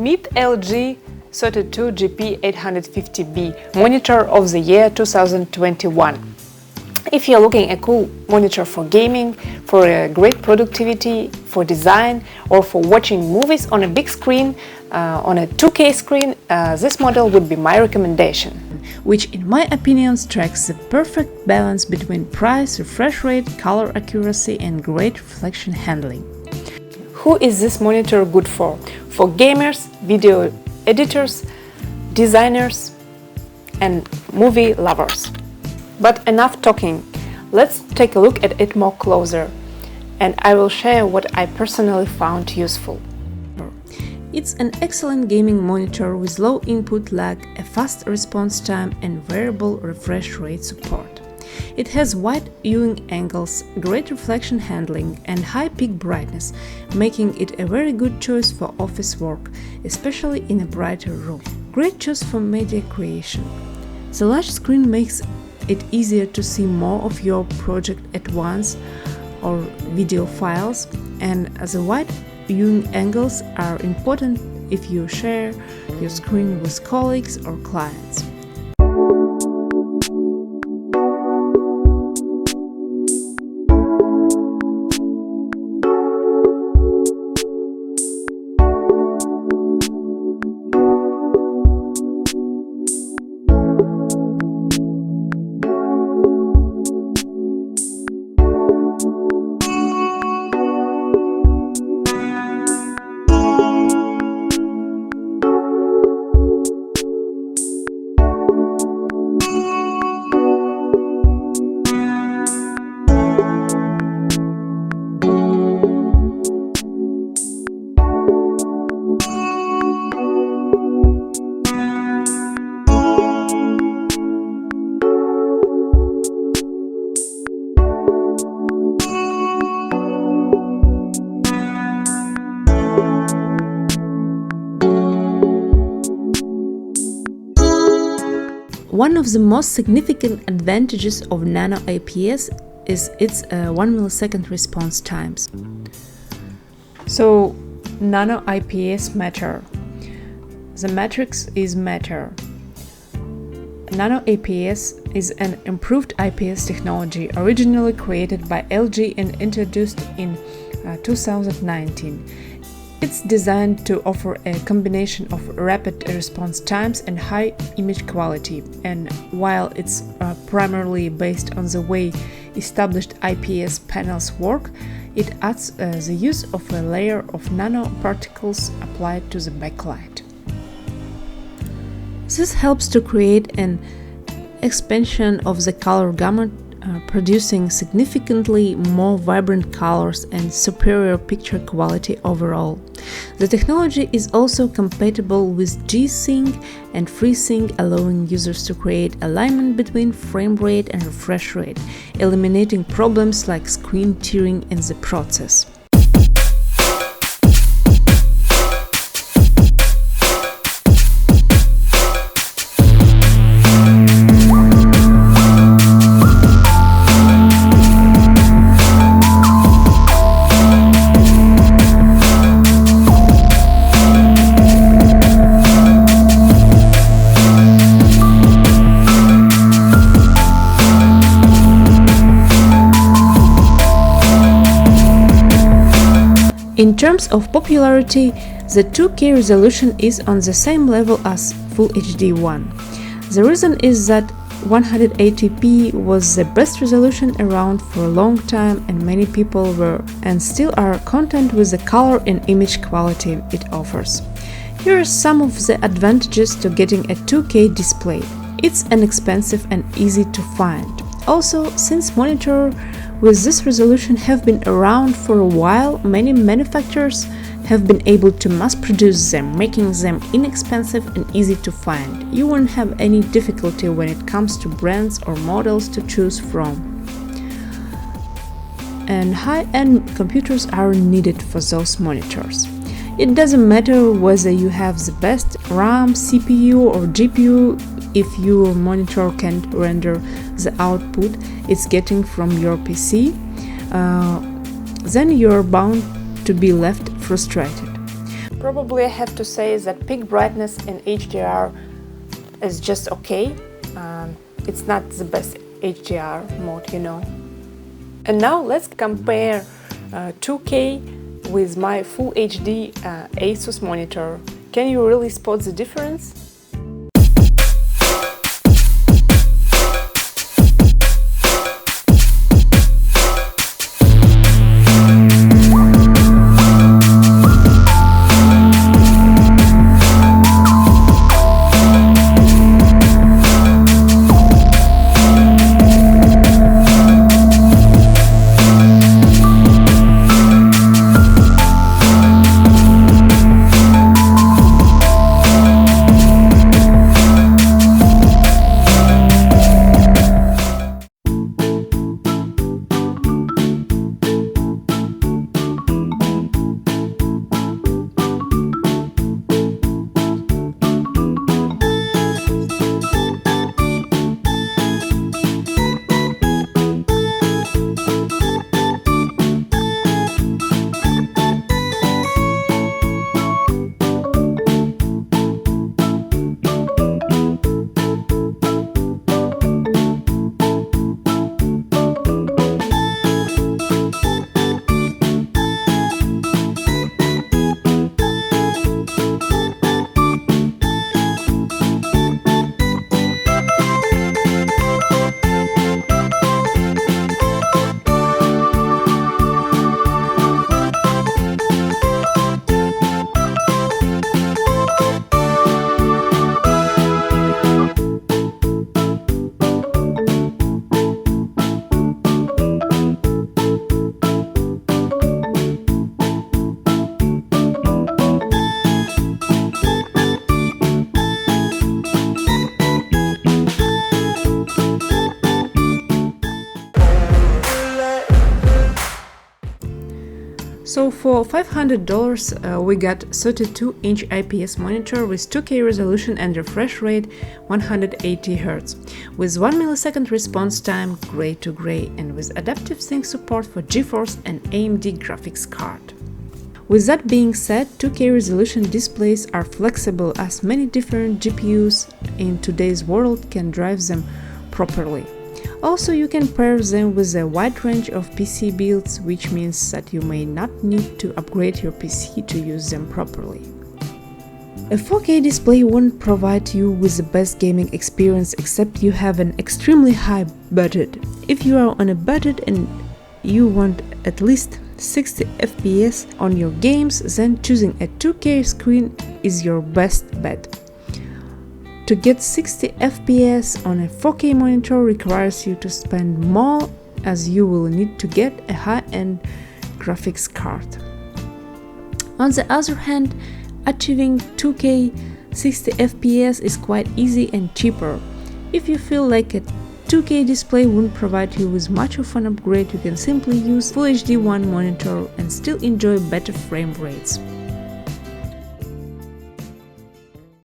Meet LG 32GP850-B Monitor of the year 2021. If you're looking at a cool monitor for gaming, for a great productivity, for design, or for watching movies on a big screen, on a 2K screen, this model would be my recommendation. Which in my opinion strikes the perfect balance between price, refresh rate, color accuracy and great reflection handling. Who is this monitor good for? For gamers, video editors, designers and movie lovers. But enough talking, let's take a look at it more closer, and I will share what I personally found useful. It's an excellent gaming monitor with low input lag, a fast response time and variable refresh rate support. It has wide viewing angles, great reflection handling and high peak brightness, making it a very good choice for office work, especially in a brighter room. Great choice for media creation. The large screen makes it easier to see more of your project at once or video files, and the wide viewing angles are important if you share your screen with colleagues or clients. One of the most significant advantages of Nano IPS is its 1 millisecond response times. So, Nano IPS matter. The matrix is matter. Nano IPS is an improved IPS technology originally created by LG and introduced in 2019. It's designed to offer a combination of rapid response times and high image quality, and while it's primarily based on the way established IPS panels work, it adds the use of a layer of nanoparticles applied to the backlight. This helps to create an expansion of the color gamut, producing significantly more vibrant colors and superior picture quality overall. The technology is also compatible with G-Sync and FreeSync, allowing users to create alignment between frame rate and refresh rate, eliminating problems like screen tearing in the process. In terms of popularity, the 2K resolution is on the same level as Full HD one. The reason is that 180p was the best resolution around for a long time, and many people were and still are content with the color and image quality it offers. Here are some of the advantages to getting a 2K display. It's inexpensive and easy to find. Also, since monitors with this resolution have been around for a while, many manufacturers have been able to mass produce them, making them inexpensive and easy to find. You won't have any difficulty when it comes to brands or models to choose from. And high-end computers are needed for those monitors. It doesn't matter whether you have the best RAM, CPU or GPU. If your monitor can't render the output it's getting from your PC, then you're bound to be left frustrated. Probably I have to say that peak brightness in HDR is just okay. It's not the best HDR mode, you know. And now let's compare 2K with my Full HD Asus monitor. Can you really spot the difference? So for $500 we got 32-inch IPS monitor with 2K resolution and refresh rate 180 Hz, with 1 millisecond response time gray to gray, and with adaptive sync support for GeForce and AMD graphics card. With that being said, 2K resolution displays are flexible as many different GPUs in today's world can drive them properly. Also, you can pair them with a wide range of PC builds, which means that you may not need to upgrade your PC to use them properly. A 4K display won't provide you with the best gaming experience except you have an extremely high budget. If you are on a budget and you want at least 60 FPS on your games, then choosing a 2K screen is your best bet. To get 60 FPS on a 4K monitor requires you to spend more, as you will need to get a high-end graphics card. On the other hand, achieving 2K 60 FPS is quite easy and cheaper. If you feel like a 2K display won't provide you with much of an upgrade, you can simply use Full HD 1 monitor and still enjoy better frame rates.